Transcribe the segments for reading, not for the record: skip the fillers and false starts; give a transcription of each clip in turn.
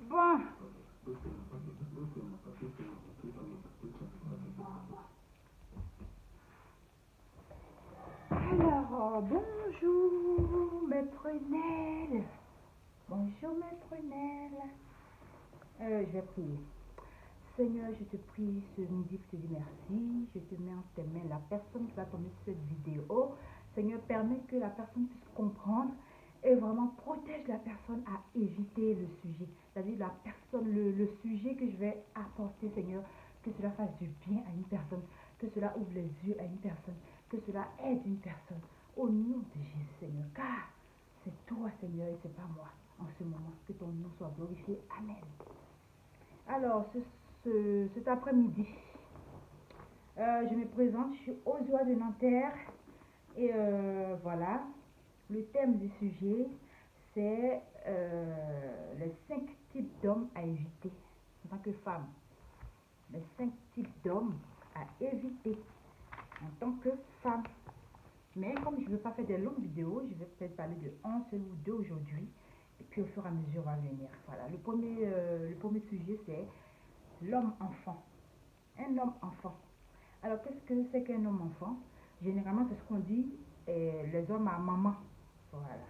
Bon, alors, bonjour, maître Nel. Bonjour, maître Nel. Je vais prier. Seigneur, je te prie ce midi, je te dis merci. Je te mets en tes mains la personne qui va tomber sur cette vidéo. Seigneur, permets que la personne puisse comprendre et vraiment protège la personne à éviter le sujet. C'est-à-dire la personne, le sujet que je vais apporter, Seigneur, que cela fasse du bien à une personne, que cela ouvre les yeux à une personne, que cela aide une personne. Au nom de Jésus, Seigneur, car c'est toi, Seigneur, et c'est pas moi. En ce moment, que ton nom soit glorifié. Amen. Alors, cet après-midi, je me présente, je suis Osua de Nanterre et voilà, le thème du sujet, c'est les 5 types d'hommes à éviter en tant que femme. Les 5 types d'hommes à éviter en tant que femme. Mais comme je ne veux pas faire des longues vidéos, je vais peut-être parler de un seul ou deux aujourd'hui. Et puis au fur et à mesure, on va venir. Voilà, le premier sujet, c'est l'homme-enfant. Un homme-enfant. Alors, qu'est-ce que c'est qu'un homme-enfant? Généralement, c'est ce qu'on dit, les hommes à maman. Voilà.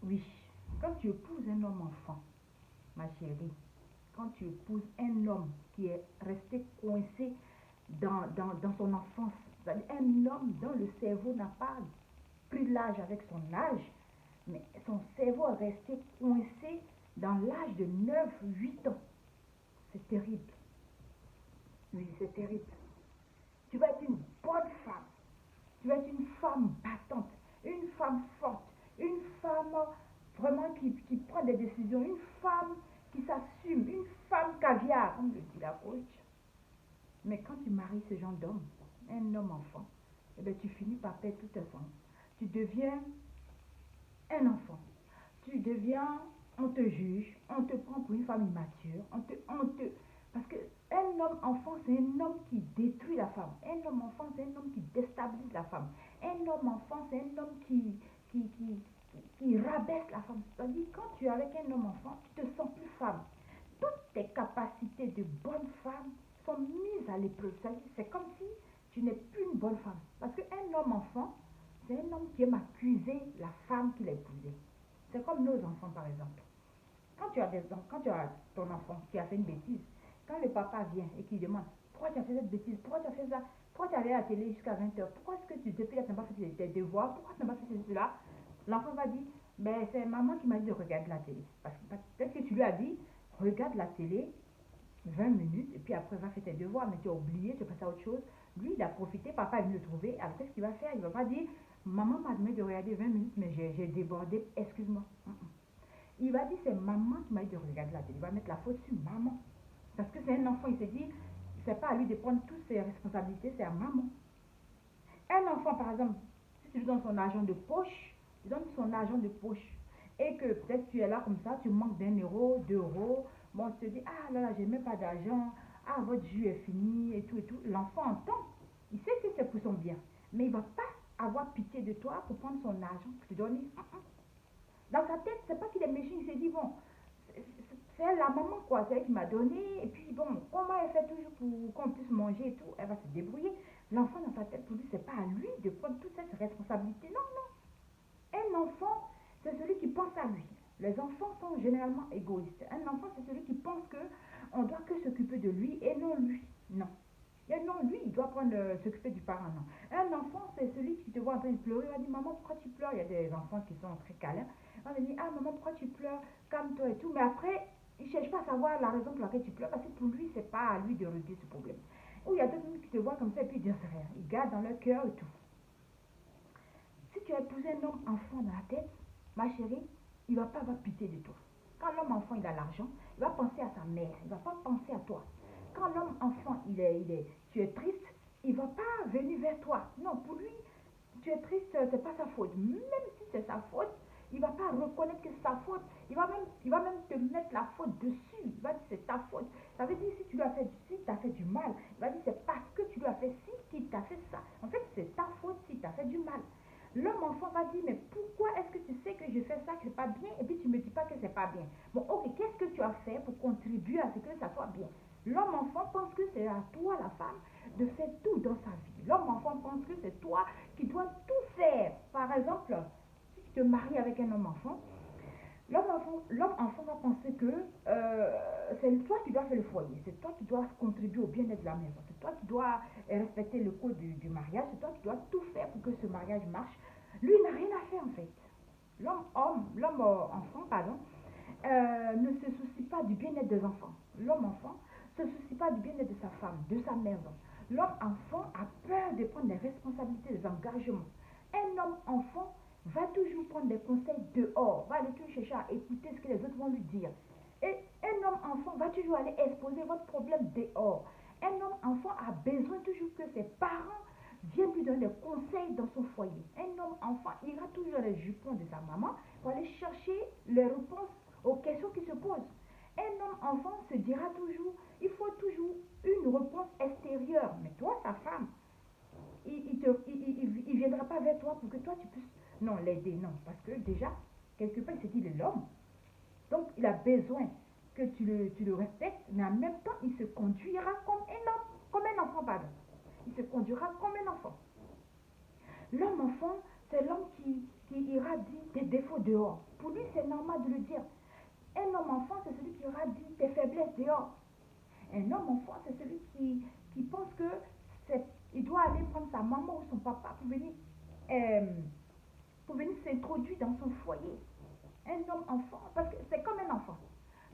Oui. Quand tu épouses un homme-enfant, ma chérie, quand tu épouses un homme qui est resté coincé dans son enfance, c'est-à-dire un homme dont le cerveau n'a pas pris l'âge avec son âge, mais son cerveau est resté coincé dans l'âge de 9-8 ans. C'est terrible. Oui, c'est terrible. Tu vas être une bonne femme. Tu vas être une femme battante, une femme forte, une femme vraiment qui prend des décisions, une femme qui s'assume, une femme caviar, comme le dit la coach. Mais quand tu maries ce genre d'homme, un homme enfant, eh bien, tu finis par perdre tout tes sens. Tu deviens un enfant. Tu deviens, on te juge, on te prend pour une femme immature, parce que un homme enfant, c'est un homme qui détruit la femme. Un homme enfant, c'est un homme qui déstabilise la femme. Un homme enfant, c'est un homme qui, qui, qui rabaisse la femme. C'est-à-dire, quand tu es avec un homme enfant, tu te sens plus femme. Toutes tes capacités de bonne femme sont mises à l'épreuve. C'est comme si tu n'es plus une bonne femme. Parce qu'un homme enfant, c'est un homme qui aime accuser la femme qu'il a épousée. C'est comme nos enfants, par exemple. Quand tu as ton enfant qui a fait une bêtise, quand le papa vient et qu'il demande pourquoi tu as fait cette bêtise, pourquoi tu as fait ça, pourquoi tu es allé à la télé jusqu'à 20h, pourquoi est-ce que depuis là tu n'as pas fait tes devoirs, pourquoi tu n'as pas fait cela, l'enfant va dire ben, c'est maman qui m'a dit de regarder la télé. Parce que peut-être que tu lui as dit regarde la télé 20 minutes et puis après va faire tes devoirs, mais tu as oublié, tu as passé à autre chose. Lui, il a profité, papa est venu le trouver. Alors qu'est-ce qu'il va faire? Il va pas dire maman m'a demandé de regarder 20 minutes, mais j'ai débordé, excuse-moi. Il va dire c'est maman qui m'a dit de regarder la télé. Il va mettre la faute sur maman. Parce que c'est un enfant, il se dit, c'est pas à lui de prendre toutes ses responsabilités, c'est à maman. Un enfant, par exemple, si tu lui donnes son argent de poche, tu donnes son argent de poche, et que peut-être tu es là comme ça, tu manques d'1 euro, 2 euros, bon, tu te dis, ah là là, j'ai même pas d'argent, ah, votre jus est fini, et tout, et tout. L'enfant entend, il sait que c'est pour son bien, mais il va pas avoir pitié de toi pour prendre son argent, pour te donner. Dans sa tête, c'est pas qu'il est méchant, il s'est dit, bon, c'est la maman, quoi, c'est elle qui m'a donné, et puis bon, comment elle fait toujours pour qu'on puisse manger et tout, elle va se débrouiller. L'enfant, dans sa tête, pour lui, c'est pas à lui de prendre toute cette responsabilité. Non, non. Un enfant, c'est celui qui pense à lui. Les enfants sont généralement égoïstes. Un enfant, c'est celui qui pense que on doit que s'occuper de lui et non lui. Non. Et non, lui, il doit prendre s'occuper du parent. Non. Un enfant, c'est celui qui te voit en train de pleurer. Il va dire, maman, pourquoi tu pleures? Il y a des enfants qui sont très câlins. On va dire, ah, maman, pourquoi tu pleures? Calme-toi et tout. Mais après, il ne cherche pas à savoir la raison pour laquelle tu pleures, parce que pour lui, c'est pas à lui de régler ce problème. Ou il y a d'autres qui te voient comme ça et puis ils disent rien. Ils gardent dans leur cœur et tout. Si tu as épousé un homme enfant dans la tête, ma chérie, il ne va pas avoir pitié de toi. Quand l'homme enfant il a l'argent, il va penser à sa mère, il ne va pas penser à toi. Quand l'homme enfant tu es triste, il ne va pas venir vers toi. Non, pour lui, tu es triste, c'est pas sa faute. Même si c'est sa faute, il ne va pas reconnaître que c'est sa faute. Il va même te mettre la faute dessus. Il va dire c'est ta faute. Ça veut dire si tu lui as fait, si tu as fait du mal, il va dire c'est parce que tu lui as fait ci qu'il t'a fait ça. En fait, c'est ta faute si tu as fait du mal. L'homme enfant va dire mais pourquoi est-ce que tu sais que je fais ça, que c'est pas bien et puis tu me dis pas que c'est pas bien. Bon, ok, qu'est-ce que tu as fait pour contribuer à ce que ça soit bien? L'homme enfant pense que c'est à toi, la femme, de faire tout dans sa vie. L'homme enfant pense que c'est toi qui dois tout faire. Par exemple, si tu te maries avec un homme enfant, l'homme enfant va penser que c'est toi qui dois faire le foyer, c'est toi qui dois contribuer au bien-être de la maison, c'est toi qui dois respecter le code du mariage, c'est toi qui dois tout faire pour que ce mariage marche. Lui, il n'a rien à faire en fait. L'homme enfant, pardon, ne se soucie pas du bien-être des enfants. L'homme enfant ne se soucie pas du bien-être de sa femme, de sa maison. L'homme enfant a peur de prendre les responsabilités, des engagements. Un homme enfant va toujours prendre des conseils dehors, va aller toujours chercher à écouter ce que les autres vont lui dire. Et un homme enfant va toujours aller exposer votre problème dehors. Un homme enfant a besoin toujours que ses parents viennent lui donner des conseils dans son foyer. Un homme enfant ira toujours dans les jupons de sa maman pour aller chercher les réponses aux questions qui se posent. Un homme enfant se dira toujours, il faut toujours une réponse extérieure. Mais toi, sa femme, il viendra pas vers toi pour que toi tu puisses non l'aider, non, parce que déjà quelque part il s'est dit il est l'homme, donc il a besoin que tu le respectes, mais en même temps il se conduira comme un homme, comme un enfant, pardon. Il se conduira comme un enfant. L'homme enfant, c'est l'homme qui ira dire tes défauts dehors. Pour lui, c'est normal de le dire. Un homme enfant, c'est celui qui ira dire tes faiblesses dehors. Un homme enfant, c'est celui qui pense que il doit aller prendre sa maman ou son papa pour venir s'introduire dans son foyer. Un homme enfant, parce que c'est comme un enfant.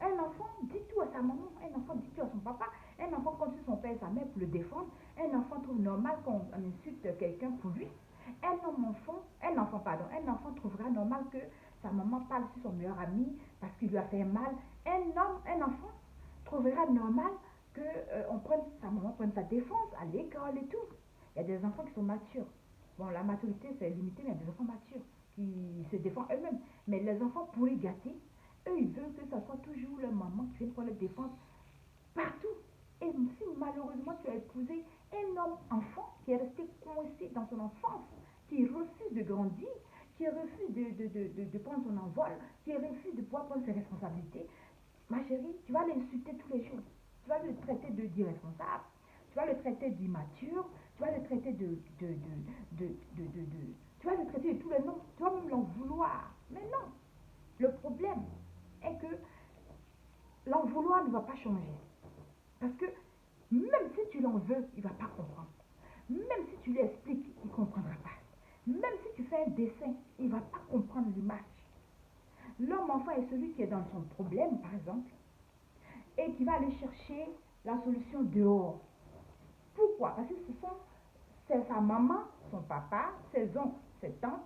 Un enfant dit tout à sa maman, un enfant dit tout à son papa, un enfant compte sur son père et sa mère pour le défendre, un enfant trouve normal qu'on insulte quelqu'un pour lui. Un enfant trouvera normal que sa maman parle sur son meilleur ami parce qu'il lui a fait mal. Un enfant trouvera normal que sa maman prenne sa défense à l'école et tout. Il y a des enfants qui sont matures. Bon, la maturité, c'est limité, mais il y a des enfants matures qui se défendent eux-mêmes. Mais les enfants pourris gâtés, eux, ils veulent que ce soit toujours leur maman qui vienne pour les défendre partout. Et si malheureusement tu as épousé un homme enfant qui est resté coincé dans son enfance, qui refuse de grandir, qui refuse de prendre son envol, qui refuse de pouvoir prendre ses responsabilités, ma chérie, tu vas l'insulter tous les jours. Tu vas le traiter d'irresponsable, tu vas le traiter d'immature, tu vas le traiter tu vas le traiter de tous les noms, tu vas même l'en vouloir. Mais non, le problème est que l'en vouloir ne va pas changer. Parce que même si tu l'en veux, il ne va pas comprendre. Même si tu lui expliques, il ne comprendra pas. Même si tu fais un dessin, il ne va pas comprendre l'image. L'homme enfant est celui qui est dans son problème, par exemple, et qui va aller chercher la solution dehors. Pourquoi? Parce que c'est sa maman, son papa, ses oncles, ses tantes,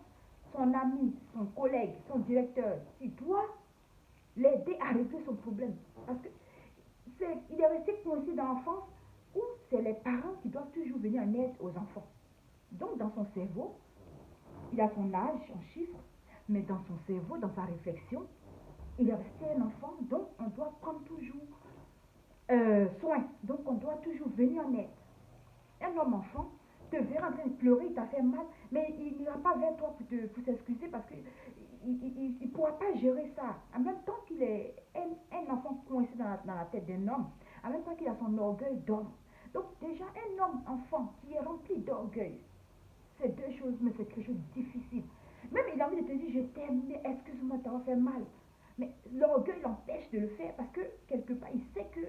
son ami, son collègue, son directeur qui doit l'aider à régler son problème. Parce que il est resté coincé dans l'enfance où c'est les parents qui doivent toujours venir en aide aux enfants. Donc dans son cerveau, il a son âge en chiffres, mais dans son cerveau, dans sa réflexion, il est resté un enfant, donc on doit prendre toujours soin. Donc on doit toujours venir en aide. Un homme enfant te verra en train de pleurer, il t'a fait mal, mais il n'ira pas vers toi pour s'excuser parce qu'il ne pourra pas gérer ça. En même temps qu'il est un enfant coincé dans la tête d'un homme, en même temps qu'il a son orgueil d'homme. Donc déjà, un homme enfant qui est rempli d'orgueil, c'est deux choses, mais c'est quelque chose de difficile. Même il a envie de te dire, je t'aime, mais excuse-moi, t'as fait mal. Mais l'orgueil l'empêche de le faire parce que quelque part, il sait que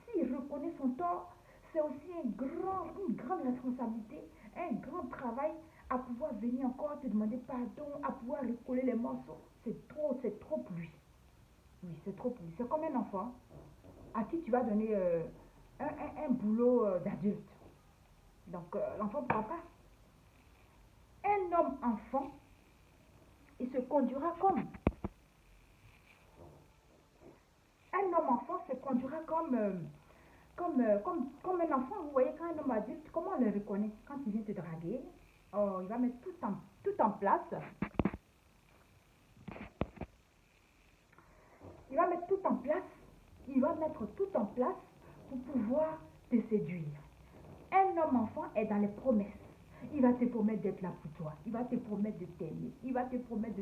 s'il reconnaît son tort, c'est aussi une grande responsabilité, un grand travail à pouvoir venir encore te demander pardon, à pouvoir recoller les morceaux. C'est trop pour lui. Oui, c'est trop pour lui. C'est comme un enfant à qui tu vas donner un boulot d'adulte. Donc l'enfant ne pourra pas. Un homme enfant, il se conduira un homme enfant se conduira comme un enfant. Vous voyez, quand un homme adulte, comment on le reconnaît? Quand il vient te draguer, oh, il va mettre tout en place. Il va mettre tout en place. Il va mettre tout en place pour pouvoir te séduire. Un homme enfant est dans les promesses. Il va te promettre d'être là pour toi. Il va te promettre de t'aimer. Il va te promettre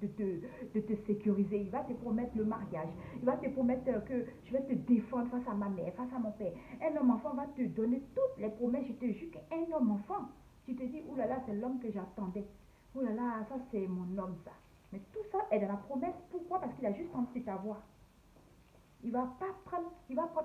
de te sécuriser. Il va te promettre le mariage. Il va te promettre que je vais te défendre face à ma mère, face à mon père. Un homme enfant va te donner toutes les promesses. Je te jure qu'un homme enfant, tu te dis, oulala, c'est l'homme que j'attendais. Oulala, ça c'est mon homme, ça. Mais tout ça est dans la promesse. Pourquoi? Parce qu'il a juste envie de t'avoir. Il va prendre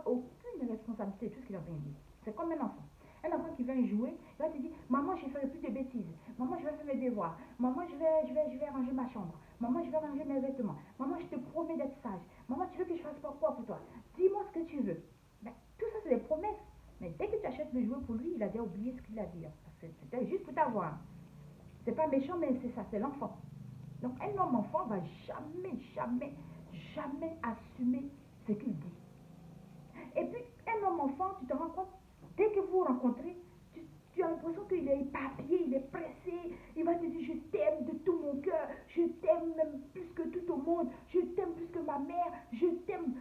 aucune responsabilité de tout ce qu'il a bien dit. C'est comme un enfant. Un enfant qui vient jouer, il va te dire, maman, je ne ferai plus de bêtises. Maman, je vais faire mes devoirs. Maman, je vais ranger ma chambre. Maman, je vais ranger mes vêtements. Maman, je te promets d'être sage. Maman, tu veux que je fasse pas quoi pour toi? Dis-moi ce que tu veux. Ben, tout ça, c'est des promesses. Mais dès que tu achètes le jouet pour lui, il a déjà oublié ce qu'il a dit. Parce que c'était juste pour t'avoir. C'est pas méchant, mais c'est ça, c'est l'enfant. Donc, un homme enfant va jamais assumer ce qu'il dit. Et puis, un homme enfant, tu te rends compte, dès que vous vous rencontrez, tu as l'impression qu'il est éparpillé, il est pressé, il va te dire je t'aime de tout mon cœur, je t'aime même plus que tout au monde, je t'aime plus que ma mère, je t'aime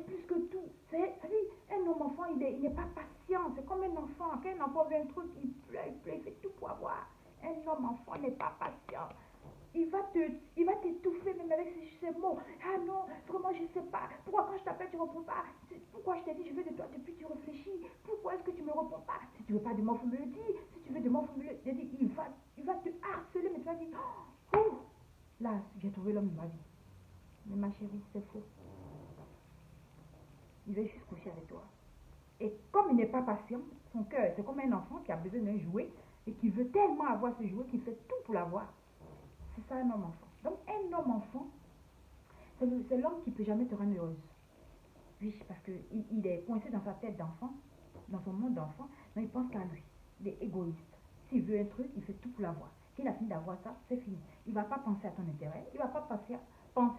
plus que tout. Un homme enfant, il n'est pas patient, c'est comme un enfant. Quand un enfant veut un truc, il pleure, il fait tout pour avoir. Un homme enfant n'est pas patient. Il va t'étouffer même avec ces mots. Ah non, vraiment je ne sais pas. Pourquoi quand je t'appelle tu ne réponds pas? Pourquoi je t'ai dit je veux de toi depuis tu réfléchis? Pourquoi est-ce que tu ne me réponds pas? Si tu ne veux pas de moi, faut me le dire. Si tu veux de moi, faut me le dire. Il va te harceler, mais tu vas dire, oh, là, j'ai trouvé l'homme de ma vie. Mais ma chérie, c'est faux. Il veut juste coucher avec toi. Et comme il n'est pas patient, son cœur, c'est comme un enfant qui a besoin d'un jouet et qui veut tellement avoir ce jouet qu'il fait tout pour l'avoir. C'est ça un homme enfant. Donc un homme enfant, c'est l'homme qui ne peut jamais te rendre heureuse. Oui, parce qu'il est coincé dans sa tête d'enfant, dans son monde d'enfant, mais il pense qu'à lui. Il est égoïste. S'il veut un truc, il fait tout pour l'avoir. S'il a fini d'avoir ça, c'est fini. Il ne va pas penser à ton intérêt, il ne va pas penser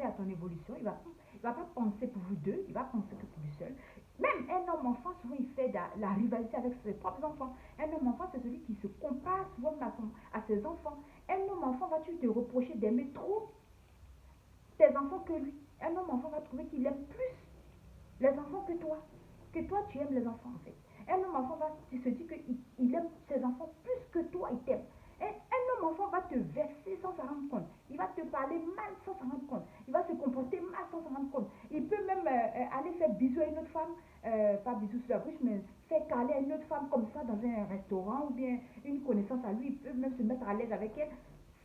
à ton évolution, il ne va pas penser pour vous deux, il va penser que pour lui seul. Même un homme enfant, souvent il fait la rivalité avec ses propres enfants. Un homme enfant, c'est celui qui se compare souvent à ses enfants. Un homme enfant va-tu te reprocher d'aimer trop tes enfants que lui? Un homme enfant va trouver qu'il aime plus les enfants que toi. Que toi, tu aimes les enfants, en fait. Un homme enfant va se dire qu'il aime ses enfants plus que toi, il t'aime. Un homme enfant va te verser sans s'en rendre compte. Il va te parler mal sans s'en rendre compte. Il va se comporter mal sans s'en rendre compte. Il peut même aller faire bisous à une autre femme, pas bisous sur la bouche, mais faire caler à une autre femme comme ça dans un restaurant ou bien une connaissance à lui. Il peut même se mettre à l'aise avec elle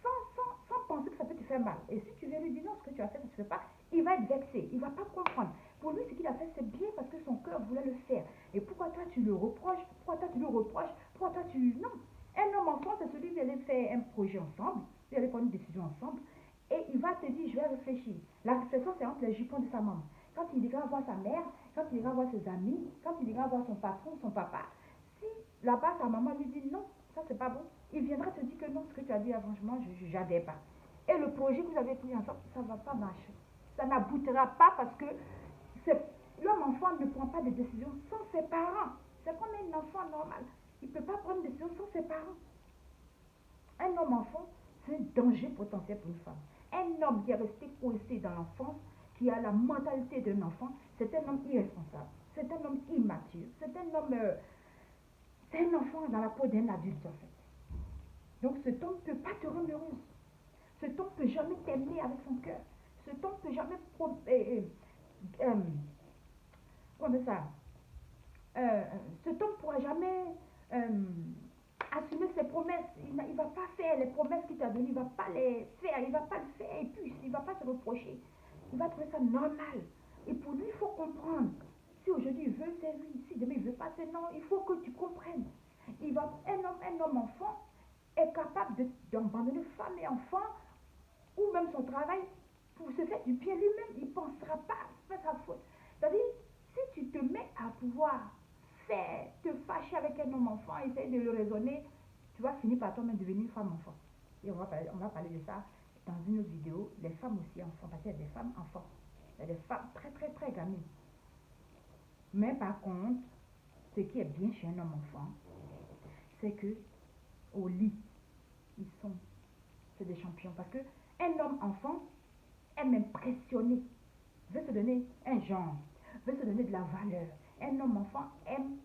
sans penser que ça peut te faire mal. Et si tu viens lui dire non, ce que tu as fait, ça ne se fait pas, il va être vexé. Il ne va pas comprendre. Pour lui, ce qu'il a fait, c'est bien parce que son cœur voulait le faire. Et pourquoi toi, tu le reproches? Pourquoi toi, tu le reproches? Pourquoi toi, tu... Non. Un homme enfant, c'est celui qui allait faire un projet ensemble, qui allait prendre une décision ensemble, et il va te dire, je vais réfléchir. La réflexion, c'est entre les jupons de sa maman. Quand il ira voir sa mère, quand il ira voir ses amis, quand il ira voir son patron, son papa, si là-bas, sa maman lui dit non, ça c'est pas bon, il viendra te dire que non, ce que tu as dit, franchement, je n'adhère pas. Et le projet que vous avez pris ensemble, ça ne va pas marcher. Ça n'aboutira pas parce que l'homme enfant ne prend pas de décision sans ses parents. C'est comme un enfant normal. Il ne peut pas prendre de décision sans ses parents. Un homme enfant, c'est un danger potentiel pour une femme. Un homme qui est resté coincé dans l'enfance, qui a la mentalité d'un enfant, c'est un homme irresponsable. C'est un homme immature. C'est un enfant dans la peau d'un adulte en fait. Donc cet homme ne peut pas te rendre heureuse. Cet homme ne peut jamais t'aimer avec son cœur. Cet homme ne peut jamais comment ça cet homme ne pourra jamais assumer ses promesses. Il ne va pas faire les promesses qu'il t'a données. Il ne va pas les faire. Il ne va pas le faire. Et puis, il ne va pas se reprocher. Il va trouver ça normal. Et pour lui, il faut comprendre. Si aujourd'hui il veut, c'est oui. Si demain il veut pas, c'est non. Il faut que tu comprennes. Un homme enfant est capable d'abandonner femme et enfant ou même son travail pour se faire du bien lui-même. Il ne pensera pas, c'est pas sa faute. C'est-à-dire, si tu te mets à pouvoir te fâcher avec un homme enfant, essayer de le raisonner, tu vas finir par toi-même devenir une femme enfant. Et on va parler de ça dans une autre vidéo. Les femmes aussi enfants, parce qu'il y a des femmes enfants. Il y a des femmes très très très gamines. Mais par contre, ce qui est bien chez un homme enfant, c'est que au lit, c'est des champions. Parce que un homme enfant aime impressionner, veut se donner un genre, veut se donner de la valeur. Un homme enfant aime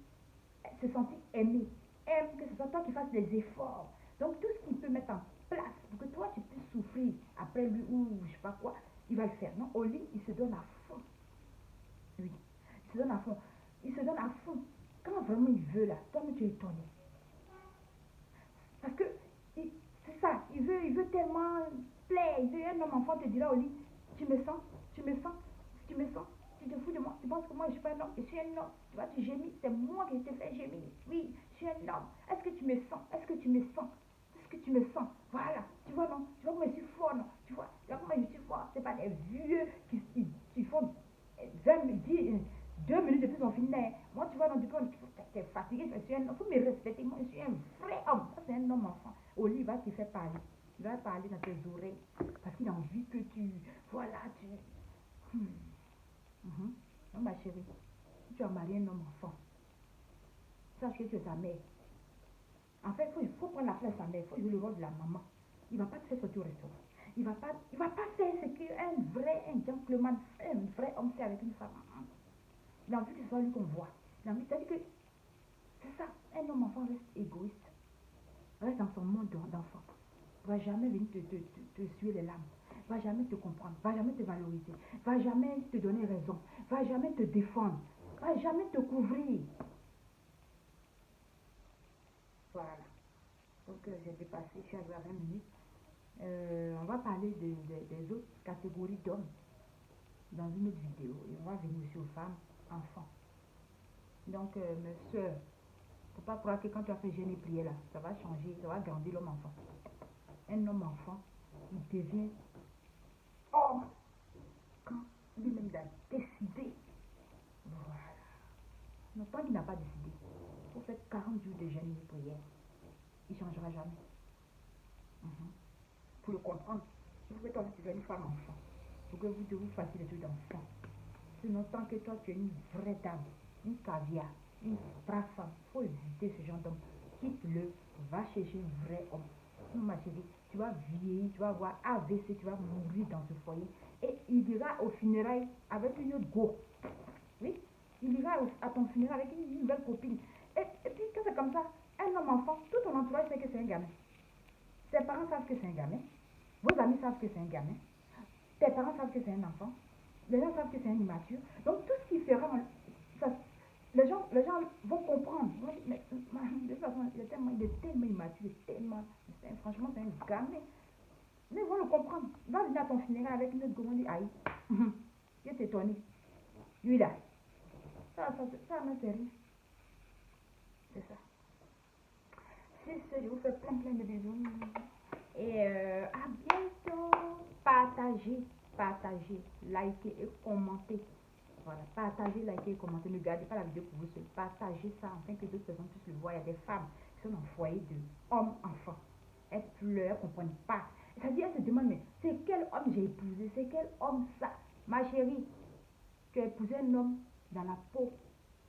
se sentir aimé, aime que ce soit toi qui fasses des efforts. Donc tout ce qu'il peut mettre en place pour que toi tu puisses souffrir après lui ou je sais pas quoi, il va le faire. Non, au lit, il se donne à fond. Oui, il se donne à fond. Il se donne à fond. Quand vraiment il veut là, toi tu es étonné. Parce que c'est ça, il veut tellement plaire. Un homme enfant te dira au lit, tu me sens, tu me sens, tu me sens. Tu te fous de moi, tu penses que moi je suis pas un homme, je suis un homme. Tu vois, tu gémis, c'est moi qui te fais gémir. Oui, je suis un homme. Est-ce que tu me sens? Est-ce que tu me sens? Est-ce que tu me sens? Voilà, tu vois non? Tu vois comment je suis fort non? Tu vois comment je suis fort? C'est pas des vieux qui font 2 minutes de plus on finit. Moi tu vois non, du coup, tu es fatigué, je suis un homme. Il faut me respecter, moi je suis un vrai homme. Ça c'est un homme enfant. Au lit, il va te faire parler. Il va parler dans tes oreilles. Parce qu'il a envie que tu... Voilà, tu... Non, ma chérie, si tu as marié un homme enfant, sache que tu es sa mère. En fait, il faut prendre la place de sa mère. Il faut jouer le rôle de la maman. Il ne va pas te faire sortir au restaurant. Il ne va pas faire ce qu'un vrai, un gentleman, un vrai homme fait avec une femme. Il a envie que ce soit lui qu'on voit. Il a envie, c'est-à-dire que c'est ça. Un homme enfant reste égoïste. Reste dans son monde d'enfant. Il ne va jamais venir te suer les larmes. Il ne va jamais te comprendre. Il ne va jamais te valoriser. Il ne va jamais te donner raison. Il ne va jamais te défendre. Il ne va jamais te couvrir. Voilà. Donc j'ai dépassé, je suis arrivée à 20 minutes. On va parler des autres catégories d'hommes dans une autre vidéo. Et on va venir aussi aux femmes, enfants. Donc mes soeurs, il ne faut pas croire que quand tu as fait jeûne et prière là, ça va changer, ça va grandir l'homme enfant. Un homme enfant, il devient homme quand lui-même a décidé. Voilà. Non, tant qu'il n'a pas décidé, il faut faire 40 jours de jeûne et prière. Il ne changera jamais. Pour le comprendre, il faut que toi tu sois une femme enfant. Pour que vous fassiez les trucs d'enfant. Sinon, tant que toi tu es une vraie dame, une caviar, une brave femme, il faut éviter ce genre d'homme. Quitte-le, va chercher un vrai homme. Non, ma chérie, tu vas vieillir, tu vas avoir AVC, tu vas mourir dans ce foyer. Et il ira au funérailles avec une autre go. Oui, il ira à ton funérail avec une nouvelle copine. Et puis, quand c'est comme ça, un homme enfant, tout ton entourage sait que c'est un gamin. Tes parents savent que c'est un gamin. Vos amis savent que c'est un gamin. Tes parents savent que c'est un enfant. Les gens savent que c'est un immature. Donc, tout ce qu'il fera, ça, les gens vont comprendre. Mais, de toute façon, il est tellement immature, franchement, c'est un gamin. Mais ils vont le comprendre. Il va venir à ton funérail avec une autre gomme, dit aïe. Il est étonné. Lui là. Ça me fait rire. C'est ça. C'est ça, je vous fais plein de bisous. Et à bientôt. Partagez, likez et commentez. Voilà, partagez, likez et commentez. Ne gardez pas la vidéo pour vous seul. Partagez ça afin que d'autres personnes puissent le voir. Il y a des femmes qui sont dans le foyer de hommes-enfants. Elles pleurent, elles ne comprennent pas. C'est-à-dire, elles se demandent, mais c'est quel homme j'ai épousé? C'est quel homme ça? Ma chérie, tu as épousé un homme dans la peau.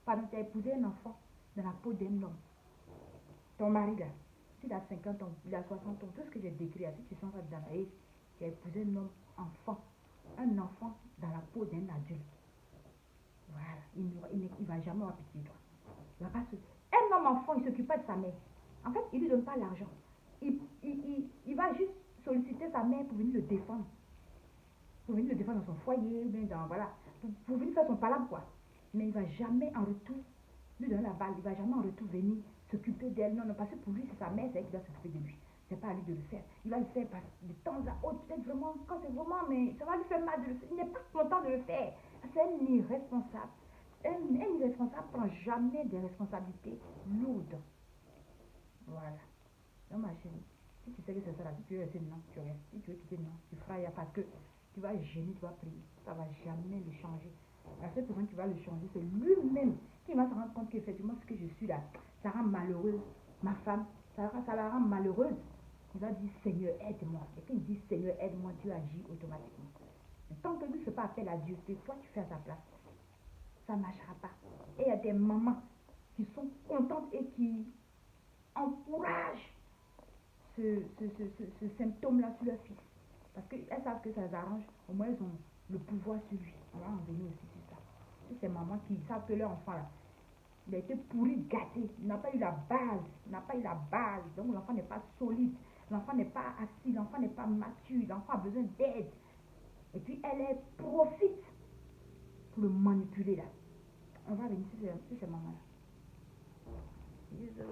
Pardon, tu as épousé un enfant dans la peau d'un homme. Ton mari là, il a 50 ans, il a 60 ans, tout ce que j'ai décrit, si tu sens ça dans la vie, tu as épousé un homme enfant, un enfant dans la peau d'un adulte. Voilà, il va jamais avoir pitié de toi. Il va pas se... Un homme enfant, il ne s'occupe pas de sa mère. En fait, il ne lui donne pas l'argent. Il va juste solliciter sa mère pour venir le défendre. Pour venir le défendre dans son foyer, ou bien dans, voilà, pour venir faire son palabre, quoi. Mais il ne va jamais en retour lui donner la balle. Il ne va jamais en retour venir s'occuper d'elle. Non, non, parce que pour lui, c'est sa mère, c'est elle qui doit s'occuper de lui. C'est pas à lui de le faire. Il va le faire de temps à autre, peut-être vraiment, quand c'est vraiment, mais ça va lui faire mal de le faire. Il n'est pas content de le faire. C'est un irresponsable. Un irresponsable ne prend jamais des responsabilités lourdes. Voilà. Non, ma chérie, si tu sais que c'est ça, là, si tu veux rester non, tu restes. Si tu veux quitter non, tu feras rien parce que tu vas gêner, tu vas prier. Ça ne va jamais le changer. La seule personne qui va le changer, c'est lui-même qui va se rendre compte qu'effectivement, ce que je suis là, ça rend malheureuse ma femme, ça la rend malheureuse. Il va dire Seigneur, aide-moi. Et quand il dit Seigneur, aide-moi, Dieu agit automatiquement. Et tant que lui ne fait pas appel à Dieu, c'est toi tu fais à sa place. Ça ne marchera pas. Et il y a des mamans qui sont contentes et qui encouragent ce symptôme-là sur leur fils. Parce qu'elles savent que ça les arrange. Au moins, elles ont le pouvoir sur lui. On va en venir aussi sur ça. Si ces mamans qui savent que leur enfant, là, il a été pourri, gâté. Il n'a pas eu la base. Il n'a pas eu la base. Donc, l'enfant n'est pas solide. L'enfant n'est pas assis. L'enfant n'est pas mature. L'enfant a besoin d'aide. Et puis, elle profite pour le manipuler, là. On va venir sur ces mamans-là. Bisous.